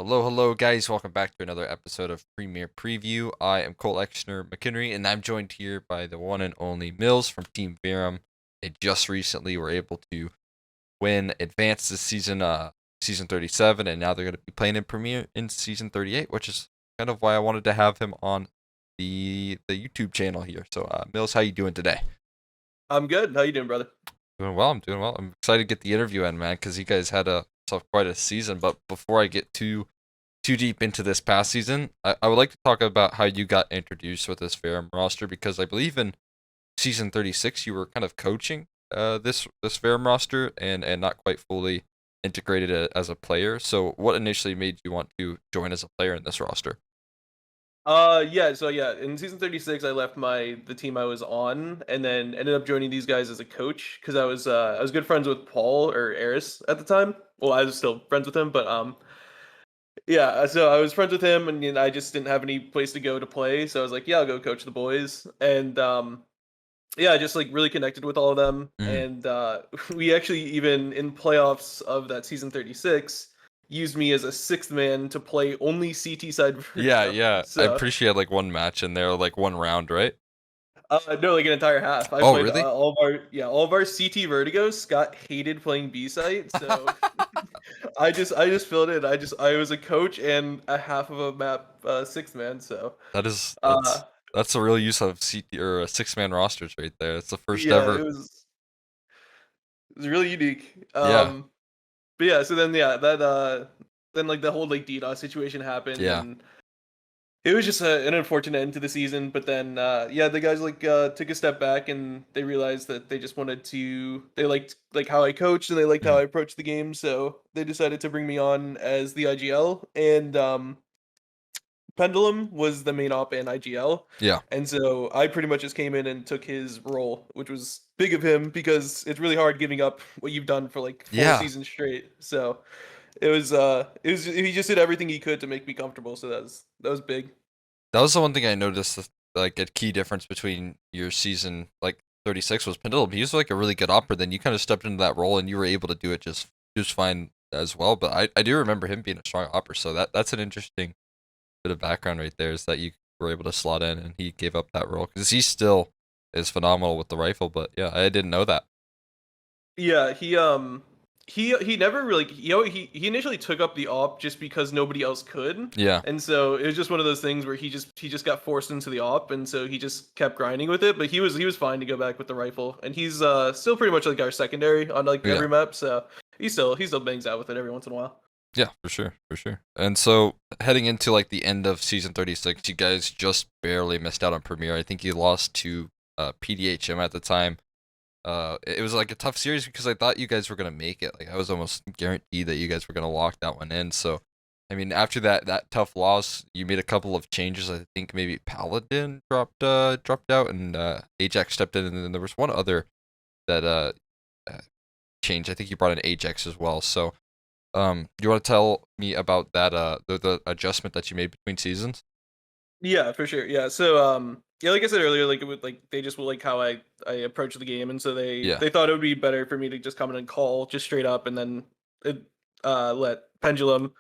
Hello, guys. Welcome back to another episode of Premier Preview. I am Cole Xner McHenry, and I'm joined here by the one and only Millz from Team Verum. They just recently were able to win Advanced this season, season 37, and now they're going to be playing in Premier in season 38, which is kind of why I wanted to have him on the YouTube channel here. So, Millz, how you doing today? I'm good. How you doing, brother? Doing well. I'm doing well. I'm excited to get the interview in, man, because you guys had quite a season. But before I get too deep into this past season, I would like to talk about how you got introduced with this Verum roster because I believe in season 36 you were kind of coaching this Verum roster and not quite fully integrated as a player. So what initially made you want to join as a player in this roster? Yeah, in season 36 I left the team I was on and then ended up joining these guys as a coach because I was good friends with Paul or Eris at the time. Well, I was still friends with him, but yeah, so I was friends with him and I just didn't have any place to go to play, so I was like, yeah, I'll go coach the boys. And yeah, I just like really connected with all of them Mm. and we actually even in playoffs of that season 36 used me as a sixth man to play only CT side Yeah, Vertigo. yeah. I'm So pretty sure you had like one match in there, like one round, right? no, like an entire half. I Oh, played really? all of our CT Vertigo. Scott hated playing B site, so I just filled in. I was a coach and a half of a map sixth man. So That is uh that's a real use of CT or six-man rosters right there. It's the first yeah, ever. it was really unique. Yeah, But yeah, so then yeah that then like the whole like DDoS situation happened yeah. and it was just an unfortunate end to the season, but then yeah, the guys like took a step back and they realized that they just wanted to. They liked like how I coached and they liked how Mhm. I approached the game, so they decided to bring me on as the IGL. And Pendulum was the main op in IGL, Yeah. and so I pretty much just came in and took his role, which was big of him because it's really hard giving up what you've done for like four Yeah. seasons straight. So it was he just did everything he could to make me comfortable. So that was big. That was the one thing I noticed, like a key difference between your season like 36 was Pendulum. He was like a really good opera. Then you kind of stepped into that role and you were able to do it just fine as well. But I do remember him being a strong opera, so that's an interesting bit of background right there. Is that you were able to slot in and he gave up that role because he still is phenomenal with the rifle. But yeah, I didn't know that. Yeah, he never really he initially took up the op just because nobody else could. Yeah. And so it was just one of those things where he just got forced into the op and so he just kept grinding with it, but he was fine to go back with the rifle. And he's still pretty much like our secondary on like Yeah. every map, so he still bangs out with it every once in a while. Yeah, for sure, for sure. And so heading into like the end of season 36, you guys just barely missed out on Premiere. I think you lost to PDHM at the time. It was like a tough series because I thought you guys were gonna make it. Like I was almost guaranteed that you guys were gonna lock that one in. So, I mean, after that tough loss, you made a couple of changes. I think maybe Paladin dropped out and Ajax stepped in, and then there was one other that uh changed. I think you brought in Ajax as well. So, do you want to tell me about that the adjustment that you made between seasons? Yeah, for sure. Yeah. So yeah, like I said earlier, like it would like they just will like how I approach the game, and so they Yeah. they thought it would be better for me to just come in and call just straight up, and then it, let Pendulum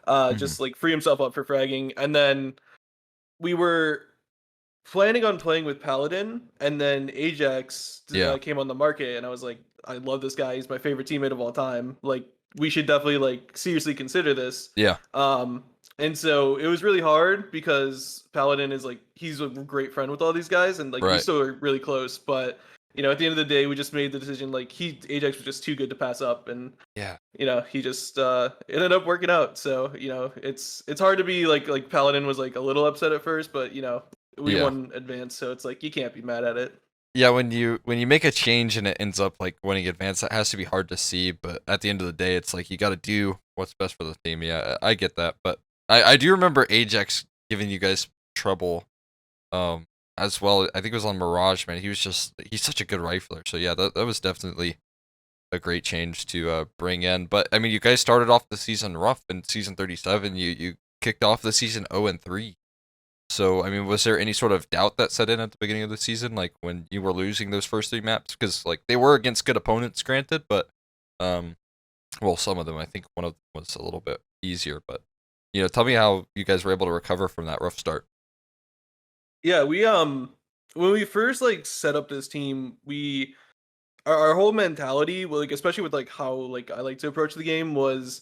Hmm. just like free himself up for fragging, and then we were planning on playing with Paladin, and then Ajax Yeah. came on the market, and I was like, I love this guy. He's my favorite teammate of all time. Like, we should definitely like seriously consider this. Yeah. Um, and so it was really hard because Paladin is like he's a great friend with all these guys, and like we Right. still are really close. But at the end of the day, we just made the decision like Ajax was just too good to pass up, and Yeah. he just it ended up working out. So it's hard to be like Paladin was like a little upset at first, but we Yeah. won advance, so it's like you can't be mad at it. Yeah, when you make a change and it ends up like winning advance, that has to be hard to see. But at the end of the day, it's like you got to do what's best for the team. Yeah, I get that. But I do remember Ajax giving you guys trouble, um, as well. I think it was on Mirage, man. He's such a good rifler. So yeah, that was definitely a great change to bring in. But I mean, you guys started off the season rough in season 37. You kicked off the season 0-3. So, I mean, was there any sort of doubt that set in at the beginning of the season, like when you were losing those first three maps? Because like they were against good opponents, granted, but well, some of them. I think one of them was a little bit easier, but Tell me how you guys were able to recover from that rough start. Yeah, we when we first like set up this team, our whole mentality, well, like especially with like how like I like to approach the game was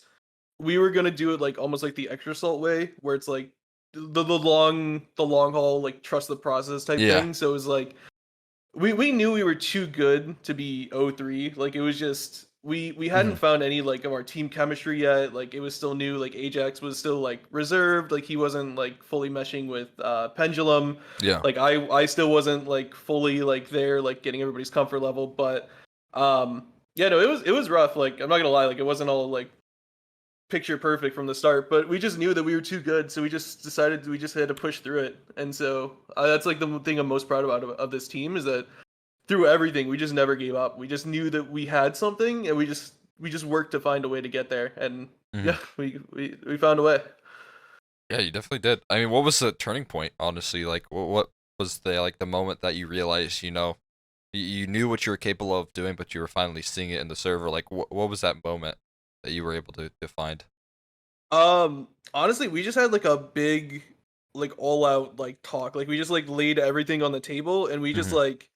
we were gonna do it like almost like the extra salt way, where it's like the long haul, like trust the process type Yeah. thing. So it was like we knew we were too good to be O3. Like it was just we hadn't Hmm. found any like of our team chemistry yet. Like it was still new. Like Ajax was still like reserved. Like he wasn't like fully meshing with Pendulum. Yeah. Like I still wasn't like fully like there like getting everybody's comfort level. But yeah, no, it was rough. Like I'm not gonna lie. Like it wasn't all like picture perfect from the start, but we just knew that we were too good, so we just decided we just had to push through it. And so that's like the thing I'm most proud about of this team is that through everything, we just never gave up. We just knew that we had something, and we just worked to find a way to get there. And Hmm. yeah, we found a way. Yeah, you definitely did. I mean, what was the turning point? Honestly, like, what was the moment that you realized, you knew what you were capable of doing, but you were finally seeing it in the server? Like, what was that moment that you were able to find? Honestly, we just had like a big, like all out like talk. Like we just like laid everything on the table, and we just Hmm. like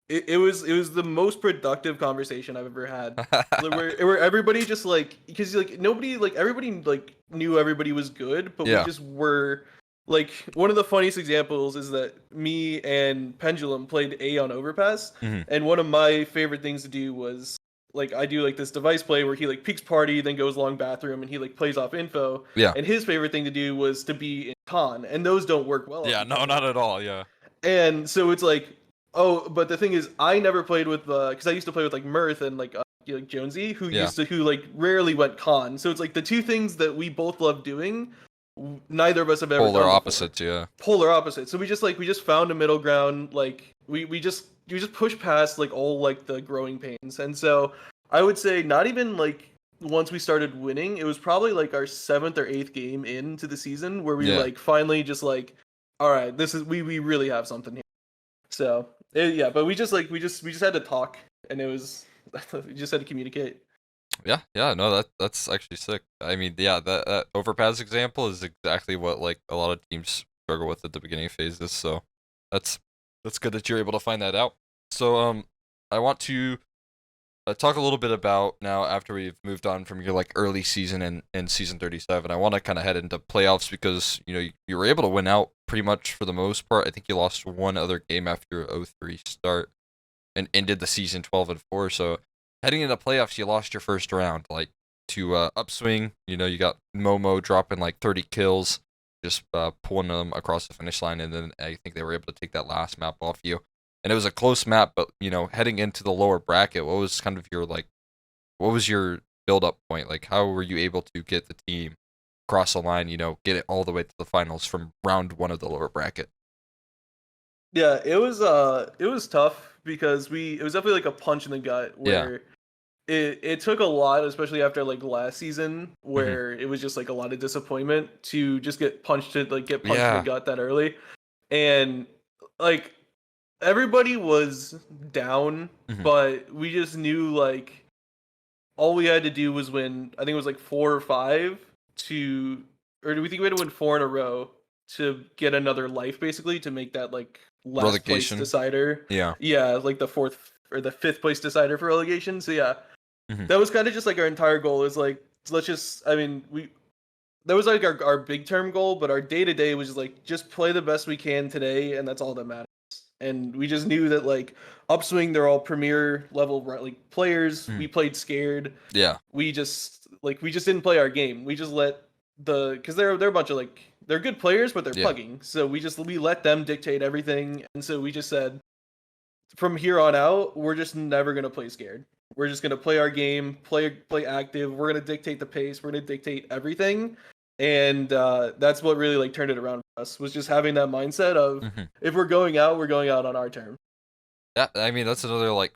it was the most productive conversation I've ever had. Like, where everybody just like because like nobody like everybody like knew everybody was good, but we Yeah. just were like one of the funniest examples is that me and Pendulum played A on Overpass, Hmm. and one of my favorite things to do was like I do like this device play where he like peeks party, then goes long bathroom, and he like plays off info. Yeah. And his favorite thing to do was to be in con, and those don't work well off Yeah. each No, other. not at all. Yeah. And so it's like, oh, but the thing is, I never played with because I used to play with like Mirth and like Jonesy, who Yeah. who like rarely went con. So it's like the two things that we both love doing, neither of us have ever Polar done before. opposites. Yeah. Polar opposite. So we just found a middle ground. Like we just push past like all like the growing pains. And so I would say not even like once we started winning, it was probably like our seventh or eighth game into the season where we Yeah. like finally just like, all right, this is we really have something here. So yeah, but we just like we just had to talk, and it was we just had to communicate. Yeah, yeah, no, that's actually sick. I mean, yeah, that overpass example is exactly what like a lot of teams struggle with at the beginning phases. So that's that's good that you're able to find that out. So I want to talk a little bit about now after we've moved on from your like early season and season 37. I want to kind of head into playoffs because you were able to win out pretty much for the most part. I think you lost one other game after your 0-3 start and ended the season 12-4. So heading into playoffs, you lost your first round, like to Upswing. You got Momo dropping like 30 kills, just pulling them across the finish line, and then I think they were able to take that last map off you. And it was a close map, but heading into the lower bracket, what was kind of your what was your build up point? Like, how were you able to get the team across the line? Get it all the way to the finals from round one of the lower bracket. Yeah, it was tough because we it was definitely like a punch in the gut Yeah. where it took a lot, especially after like last season Hmm. where it was just like a lot of disappointment to just get punched in the Yeah. gut that early. And like everybody was down, Hmm. but we just knew like all we had to do was win. I think it was like four or five to, or do we think we had to win four in a row to get another life, basically, to make that like last place Relegation. decider? Yeah. Yeah, like the fourth or the fifth place decider for relegation. So yeah, Hmm. that was kind of just like our entire goal is like let's just. I mean, we that was like our big term goal, but our day to day was just like just play the best we can today, and that's all that matters. And we just knew that like upswing, they're all premier level like players. Hmm. We played scared. Yeah. We just didn't play our game. We just let because they're a bunch of like they're good players, but they're Yeah. pugging. So we let them dictate everything, and so we just said from here on out, we're just never gonna play scared. We're just gonna play our game, play active. We're gonna dictate the pace. We're gonna dictate everything, and that's what really like turned it around for us. Was just having that mindset of Hmm. if we're going out on our terms. Yeah, I mean that's another like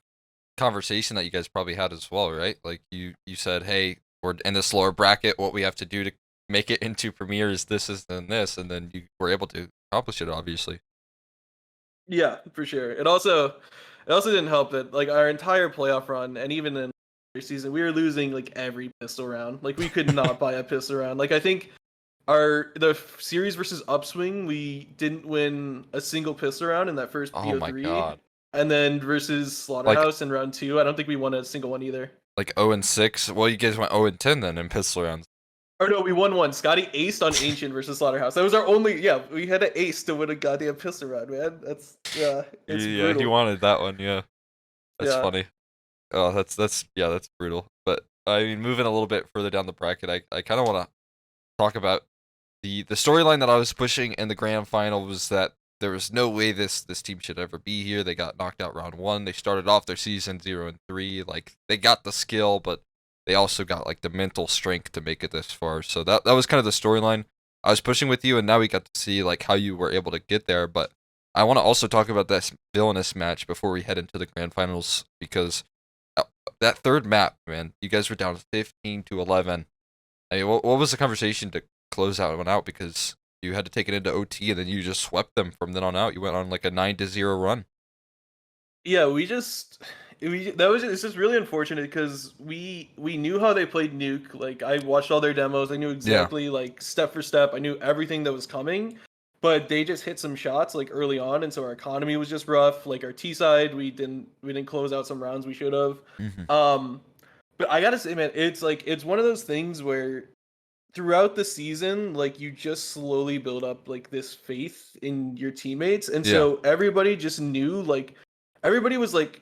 conversation that you guys probably had as well, right? Like you said, hey, we're in this lower bracket. What we have to do to make it into Premier is this, and this, and then you were able to accomplish it, obviously. Yeah, for sure. It also didn't help that like our entire playoff run and even in the season we were losing like every pistol round. Like we could not buy a pistol round. Like I think The series versus Upswing, we didn't win a single pistol round in that first Oh my BO3, god. and then versus Like Slaughterhouse in round two, I don't think we won a single one either. 0-6. Well, you guys went 0-10 then in pistol rounds. Or no, we won one. Scotty aced on Ancient versus Slaughterhouse. That was our only. Yeah, we had an ace to win a goddamn pistol round, man. That's yeah, it's Yeah, he brutal. wanted that one. Yeah, that's Yeah, funny. Oh, that's yeah, that's brutal. But I mean, moving a little bit further down the bracket, I kind of want to talk about the storyline that I was pushing in the grand final was that there was no way this team should ever be here. They got knocked out round one. They started off their season 0-3. Like they got the skill, but they also got like the mental strength to make it this far. So that was kind of the storyline I was pushing with you, and now we got to see like how you were able to get there. But I want to also talk about this Villainous match before we head into the grand finals because uh, that third map, man, you guys were down 15-11. I mean, what was the conversation to close that one out? Because you had to take it into OT, and then you just swept them from then on out. You went on like a 9-0 run. yeah. It's just really unfortunate because we knew how they played Nuke. Like I watched all their demos. I knew Yeah. exactly like step for step. I knew everything that was coming. But they just hit some shots like early on, and so our economy was just rough. Like our T side, we didn't close out some rounds we should have. Hmm. Um, but I gotta say, man, it's one of those things where throughout the season, like you just slowly build up like this faith in your teammates, and Yeah. so everybody just knew like everybody was like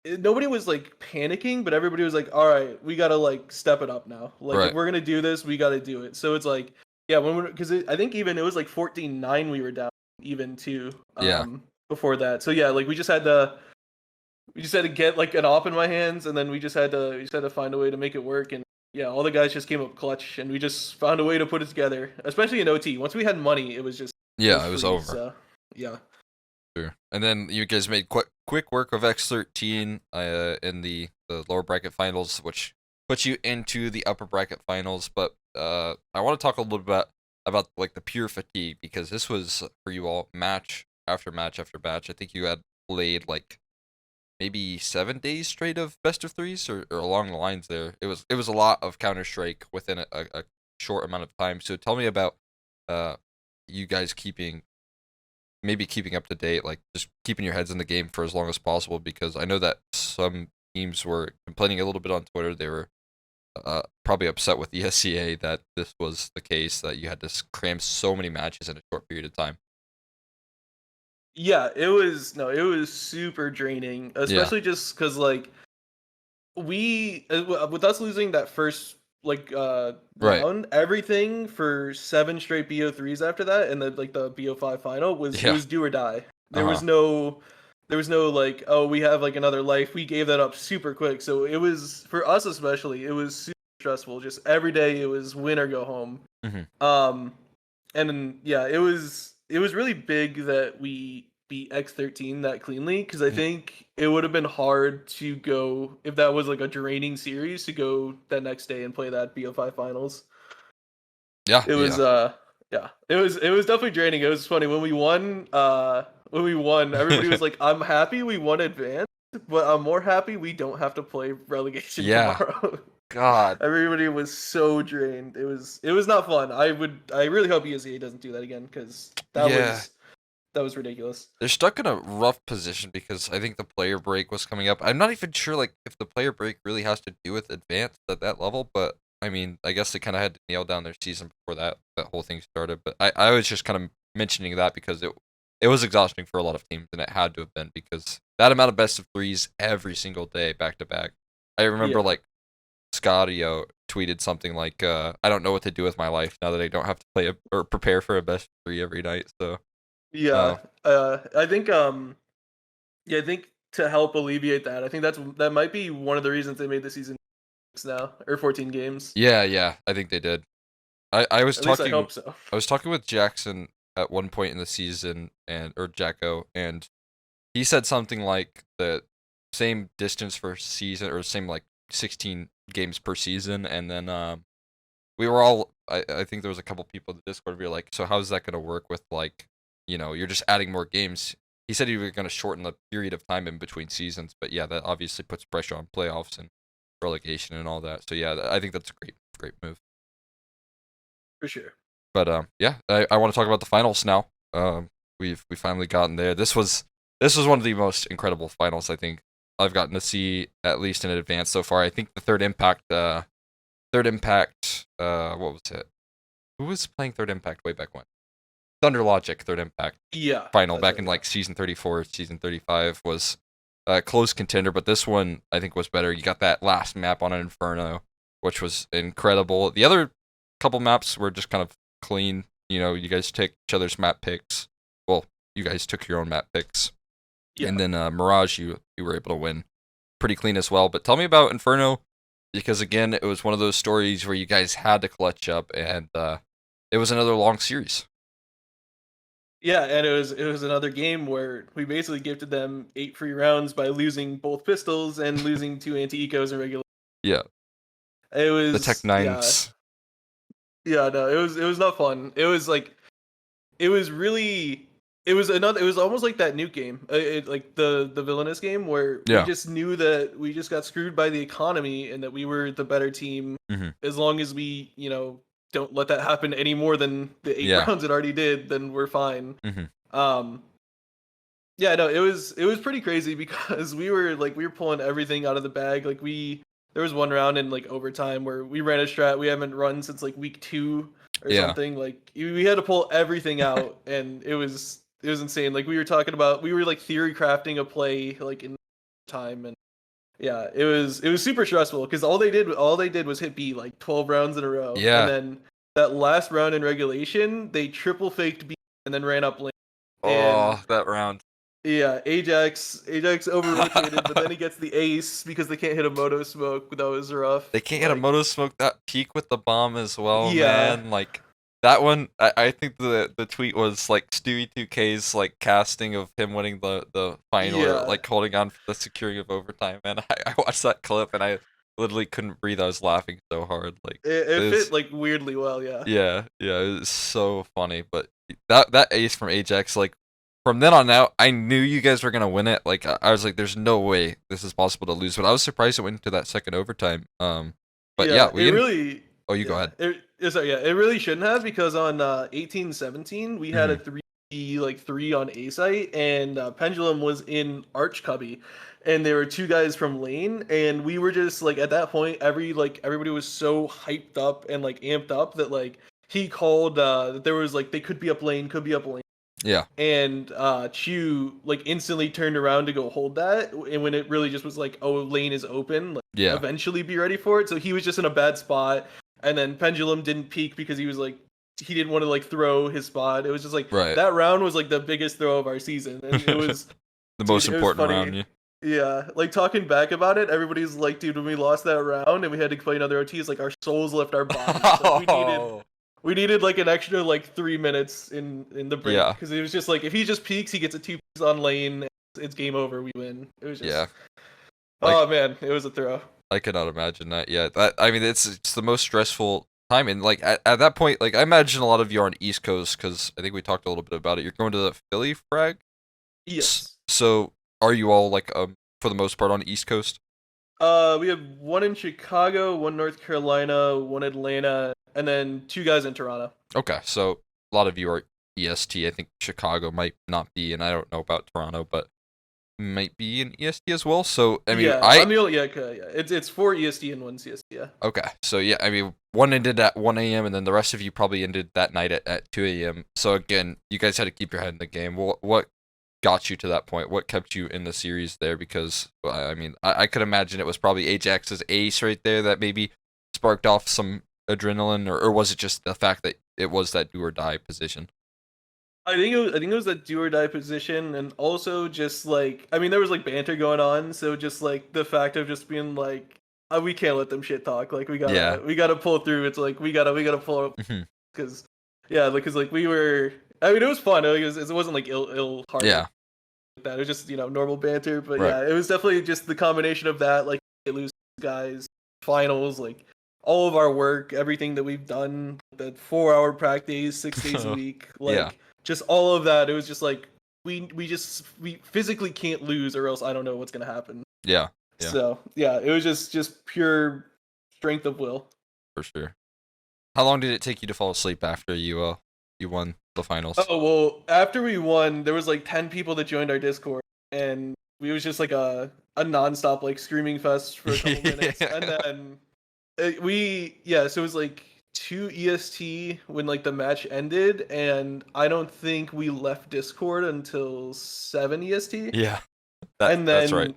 nobody was like panicking, but everybody was like, all right, we gotta like step it up now. Like if Right. we're gonna do this, we gotta do it. So it's like, yeah, when we're because I think even it was like 14-9 we were down even too Yeah. before that. So yeah, like we just had to get like an op in my hands, and then we just had to find a way to make it work. And yeah, all the guys just came up clutch, and we just found a way to put it together. Especially in OT, once we had money, it was Yeah. It was free. over. So yeah, Sure. And then you guys made quick work of X13 in the lower bracket finals, which puts you into the upper bracket finals. But I want to talk a little bit about like the pure fatigue because this was for you all match after match after match. I think you had played like maybe 7 days straight of best of threes or along the lines there. It was a lot of Counter Strike within a short amount of time. So tell me about uh you guys keeping up to date, like just keeping your heads in the game for as long as possible. Because I know that some teams were complaining a little bit on Twitter. They were probably upset with the ESEA that this was the case, that you had to cram so many matches in a short period of time. yeah, it was super draining, Yeah. especially just because like with us losing that first like Right. round, everything for seven straight BO3s after that, and then like the BO5 final was it Yeah. was do or die. Uh There huh. was no there was no like, oh, we have like another life. We gave that up super quick. So it was for us especially, it was super stressful. Just every day it was win or go home. Hmm. Um and then yeah, it was really big that we beat X13 that cleanly because I think it would have been hard to go if that was like a draining series to go that next day and play that BO5 finals. Yeah. It was Yeah. yeah, it was definitely draining. It was funny when we won, everybody was like, "I'm happy we won advance, but I'm more happy we don't have to play relegation Yeah. tomorrow." God. Everybody was so drained. It was not fun. I really hope ESEA doesn't do that again because that Yeah. was that was ridiculous. They're stuck in a rough position because I think the player break was coming up. I'm not even sure like if the player break really has to do with advanced at that level, but I mean, I guess they kind of had to nail down their season before that whole thing started. But I was just kind of mentioning that because it was exhausting for a lot of teams, and it had to have been because that amount of best of threes every single day back to back. I remember Yeah. like Scottio tweeted something like, "I don't know what to do with my life now that I don't have to play or prepare for a best of three every night." So, Yeah. uh, I think yeah, I think to help alleviate that, I think that might be one of the reasons they made the season now or 14 games. yeah, I think they did. I was At least I talking hope so. I was talking with Jackson at one point in the season and or Jacko, and he said something like the same distance for season or same like 16 games per season, and then we were all I think there was a couple people in the Discord. We were like, so how's that gonna work with like you're just adding more games. He said he was gonna shorten the period of time in between seasons, but yeah, that obviously puts pressure on playoffs and relegation and all that. So yeah, I think that's a great move. For sure. But yeah, I want to talk about the finals now. We finally gotten there. This was one of the most incredible finals I think I've gotten to see, at least in advance so far. I think the third impact, what was it? Who was playing third impact way back when? Thunder Logic third impact Yeah, final that's back right. in Yeah. like season 34, season 35 was a close contender, but this one I think was better. You got that last map on an Inferno, which was incredible. The other couple maps were just kind of clean. You know, you guys take each other's map picks. Well, you guys took your own map picks, Yeah. and then Mirage, you were able to win pretty clean as well. But tell me about Inferno, because again, it was one of those stories where you guys had to clutch up, and it was another long series. Yeah, and it was another game where we basically gifted them 8 free rounds by losing both pistols and losing 2 anti-ecos in regular. Yeah, It the Tech was yeah. Nines. Yeah, no, it was not fun. It was like it was really it was almost like that nuke game. Like the Villainous game where we Yeah. just knew that we just got screwed by the economy and that we were the better team Hmm. as long as we, don't let that happen any more than the 8 Yeah. rounds it already did, then we're fine. Hmm. Um Yeah, no, it was pretty crazy because we were pulling everything out of the bag. There was one round in like overtime where we ran a strat we haven't run since like week 2 or Yeah. something. Like we had to pull everything out, and it was insane. Like we were like theory crafting a play like in time, and yeah, it was super stressful because all they did was hit B like 12 rounds in a row, and Yeah. then that last round in regulation they triple faked B and then ran up lane. And Oh, that round. yeah, Ajax over rotated, but then he gets the ace because they can't hit a moto smoke. That was rough. They can't get a Like, moto smoke that peak with the bomb as well, yeah, man. Like that one, I think the tweet was like Stewie 2K's like casting of him winning the final, or yeah. like holding on for the securing of overtime. Man, I watched that clip and I literally couldn't breathe. I was laughing so hard. Like It it fit was, like weirdly well. Yeah, yeah, it was so funny. But that ace from Ajax, like from then on out, I knew you guys were gonna win it. Like I was like, there's no way this is possible to lose. But I was surprised it went into that second overtime. But yeah, yeah. we It didn't. really, Oh, you go yeah. ahead. Sorry, yeah. It really shouldn't have because on 18-17 we had Hmm. a 3 on A site, and Pendulum was in Arch Cubby, and there were 2 guys from lane, and we were just like at that point everybody was so hyped up and like amped up that like he called that there was like they could be up lane. Yeah, And Chu like instantly turned around to go hold that, and when it really just was like, oh, lane is open, like yeah, eventually be ready for it. So he was just in a bad spot, and then Pendulum didn't peek because he was like he didn't want to like throw his spot. It was just like right. that round was like the biggest throw of our season, and it was The dude, most it was important funny. round. Yeah. Yeah, like talking back about it, everybody's like, dude, when we lost that round and we had to play another OT, it's like our souls left our bodies. Like Oh, we needed like an extra like 3 minutes in the break yeah, because it was just like if he just peeks, he gets a 2 piece on lane. It's game over. We win. It was yeah. just Like oh man, it was a throw. I cannot imagine that. Yeah, that I mean, it's the most stressful time, and like at that point, like I imagine a lot of you are on East Coast because I think we talked a little bit about it. You're going to the Philly Frag. Yes. So are you all like for the most part on the East Coast? We have one in Chicago, one North Carolina, one Atlanta, and then 2 guys in Toronto. Okay, so a lot of you are EST. I think Chicago might not be, and I don't know about Toronto, but might be an EST as well. So I mean, Yeah, I'm the only yeah, okay, yeah. It's 4 EST and 1 CST. Yeah. okay, so yeah, I mean, one ended at 1 a.m. and then the rest of you probably ended that night at 2 a.m. So again, you guys had to keep your head in the game. What got you to that point? What kept you in the series there? Because well, I mean, I could imagine it was probably Ajax's ace right there that maybe sparked off some adrenaline, or was it just the fact that it was that do or die position? I think it was that do or die position, and also just like I mean there was like banter going on, so just like the fact of just being like we can't let them shit talk, like we Yeah. gotta we gotta pull through. It's like we gotta pull up Hmm. because yeah, because like we were. I mean it was fun. It wasn't like ill hearted Yeah. like that. It was just normal banter, but Right. yeah, it was definitely just the combination of that like they lose guys finals like. All of our work, everything that we've done, the 4 hour practice, 6 days a week, Yeah. like just all of that. It was just like we physically can't lose, or else I don't know what's gonna happen. Yeah. Yeah. So yeah, it was just pure strength of will. For sure. How long did it take you to fall asleep after you won the finals? Oh well, after we won, there was like 10 people that joined our Discord, and we was just like a nonstop like screaming fest for a couple minutes, and Yeah. then so it was like 2 EST when like the match ended, and I don't think we left Discord until 7 EST, Yeah. and That's right. then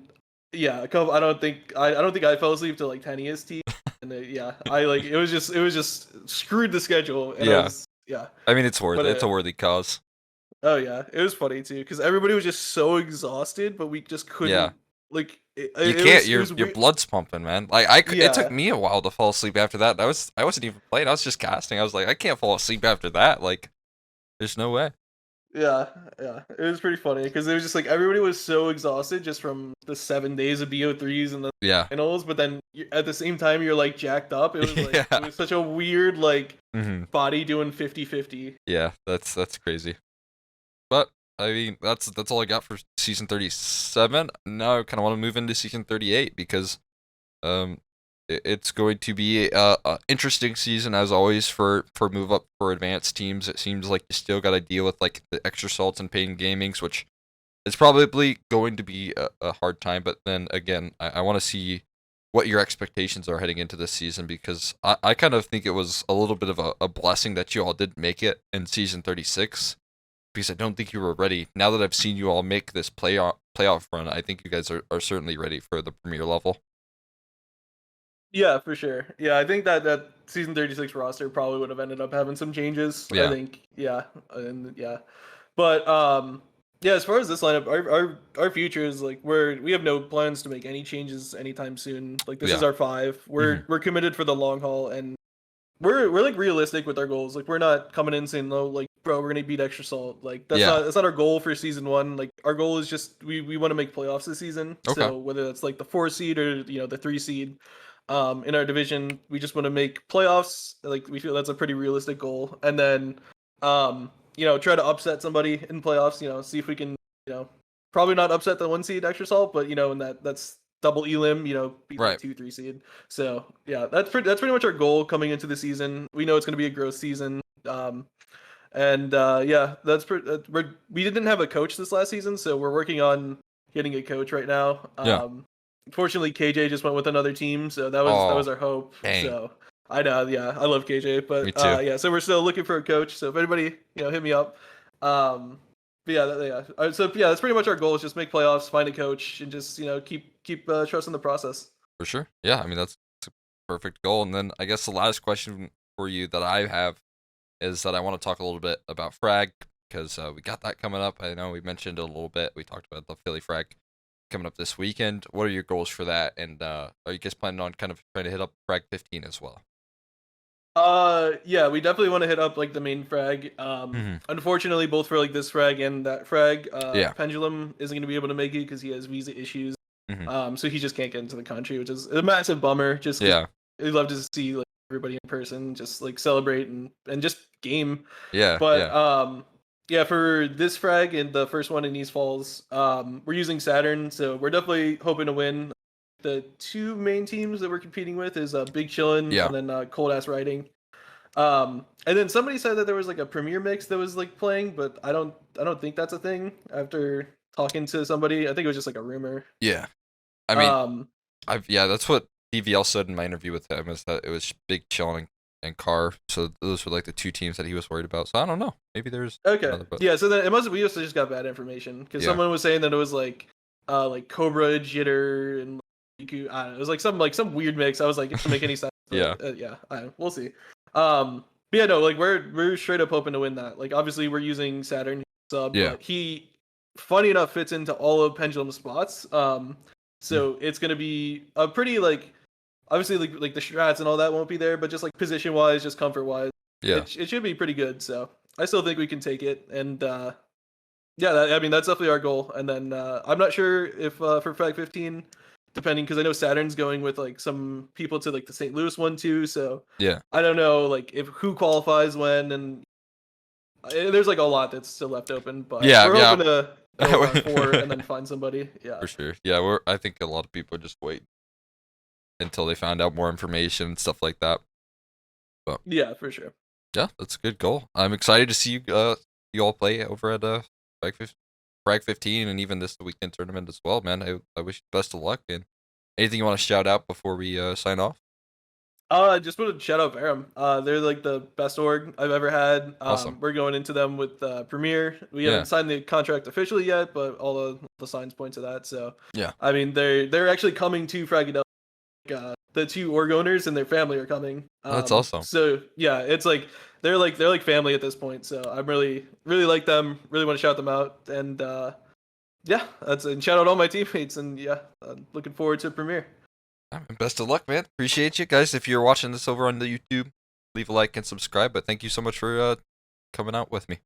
yeah, a couple. I don't think I fell asleep till like 10 EST, and yeah, it was just screwed the schedule, and I Yeah. was yeah, I mean, it's worth but it. It's a worthy cause. oh yeah, it was funny too because everybody was just so exhausted, but we just Yeah. couldn't like it, You it can't. was it Your was your weird. blood's pumping, man. Like it took Yeah, me a while to fall asleep after that. I wasn't even playing. I was just casting. I was like, I can't fall asleep after that. Like, there's no way. yeah, yeah. It was pretty funny because it was just like everybody was so exhausted just from the 7 days of BO3s and the Yeah. finals, but then at the same time you're like jacked up. It was like it Yeah. was such a weird like Hmm. body doing 50-50. Yeah. That's crazy. But I mean, that's all I got for season 37. Now I kind of want to move into season 38 because um, it's going to be a interesting season as always for move up for advanced teams. It seems like you still got to deal with like the extra salts and pain gamings, which is probably going to be a hard time. But then again, I want to see what your expectations are heading into this season because I kind of think it was a little bit of a blessing that you all did make it in season 36 because I don't think you were ready. Now that I've seen you all make this playoff run, I think you guys are certainly ready for the premier level. Yeah, for sure. Yeah, I think that season 36 roster probably would have ended up having some changes. I Yeah, think, yeah, and yeah, but yeah. As far as this lineup, our future is like we have no plans to make any changes anytime soon. Like this is yeah, our five. hmm We're committed for the long haul, and we're like realistic with our goals. Like we're not coming in saying, "No, like bro, we're gonna beat extra salt." Like yeah. that's not our goal for season one. Like our goal is just we want to make playoffs this season. Okay, So whether that's like the 4 seed or the 3 seed, in our division, we just want to make playoffs. Like we feel that's a pretty realistic goal, and then try to upset somebody in playoffs. See if we can probably not upset the 1 seed extra salt, but and that's double elim. Beat that right. 2 3 seed. So yeah, that's pretty much our goal coming into the season. We know it's going to be a growth season, and yeah, we didn't have a coach this last season, so we're working on getting a coach right now. Yeah. Unfortunately, KJ just went with another team, so that was Oh, our hope. dang. So I know, yeah, I love KJ, Me but too. yeah, so we're still looking for a coach. So if anybody hit me up. But yeah, yeah. So yeah, that's pretty much our goal is just make playoffs, find a coach, and just keep trusting the process. For sure. Yeah, I mean that's a perfect goal. And then I guess the last question for you that I have is that I want to talk a little bit about Frag because we got that coming up. I know we mentioned it a little bit. We talked about the Philly Frag coming up this weekend. What are your goals for that? And are you guys planning on kind of trying to hit up Frag 15 as well? Yeah, we definitely want to hit up like the main frag. Hmm. Unfortunately, both for like this frag and that frag, Yeah. Pendulum isn't going to be able to make it because he has visa issues. Hmm. So he just can't get into the country, which is a massive bummer. Just because Yeah. we'd love to see like everybody in person, just like celebrate and just game. Yeah. But Yeah. yeah, for this frag and the first one in East Falls, we're using Saturn, so we're definitely hoping to win. The two main teams that we're competing with is Big Chillin' Yeah. and then Cold Ass Riding. And then somebody said that there was like a premiere mix that was like playing, but I don't think that's a thing. After talking to somebody, I think it was just like a rumor. Yeah. I mean, Um, that's what DVL said in my interview with him is that it was Big Chilling and Carr. So those were like the two teams that he was worried about. So I don't know. Maybe there's okay, another, but yeah. So then it must we also just got bad information because yeah. someone was saying that it was like Cobra Jitter and Riku. I don't know. It was like some weird mix. I was like, it doesn't make any sense. Yeah. But, yeah, we'll see. But yeah, no, like we're straight up hoping to win that. Like obviously we're using Saturn sub, Yeah. but he, funny enough, fits into all of Pendulum spots. Mm. So it's gonna be a pretty like obviously like the strats and all that won't be there, but just like position wise, just comfort wise, Yeah. it should be pretty good. So I still think we can take it, and yeah, I mean that's definitely our goal. And then I'm not sure if for Frag 15, depending because I know Saturn's going with like some people to like the St. Louis one too. So Yeah. I don't know like if who qualifies when, and there's like a lot that's still left open. But Yeah. we're Yeah. hoping to go around 4 and then find somebody. Yeah. For sure. Yeah. I think a lot of people just wait until they find out more information and stuff like that. But Yeah, for sure. yeah, that's a good goal. I'm excited to see you all play over at Frag 15 and even this weekend tournament as well, man. I wish you best of luck. And anything you want to shout out before we sign off? I just want to shout out Verum. They're like the best org I've ever had. Awesome. We're going into them with Premier. We Yeah. haven't signed the contract officially yet, but all the signs point to that. So Yeah. I mean, they're actually coming to Frag. The two org owners and their family are coming. That's awesome. So yeah, it's like they're like family at this point. So I'm really like them. Really want to shout them out. And yeah, and shout out all my teammates. And yeah, looking forward to Premier. Best of luck, man. Appreciate you guys. If you're watching this over on the YouTube, leave a like and subscribe. But thank you so much for coming out with me.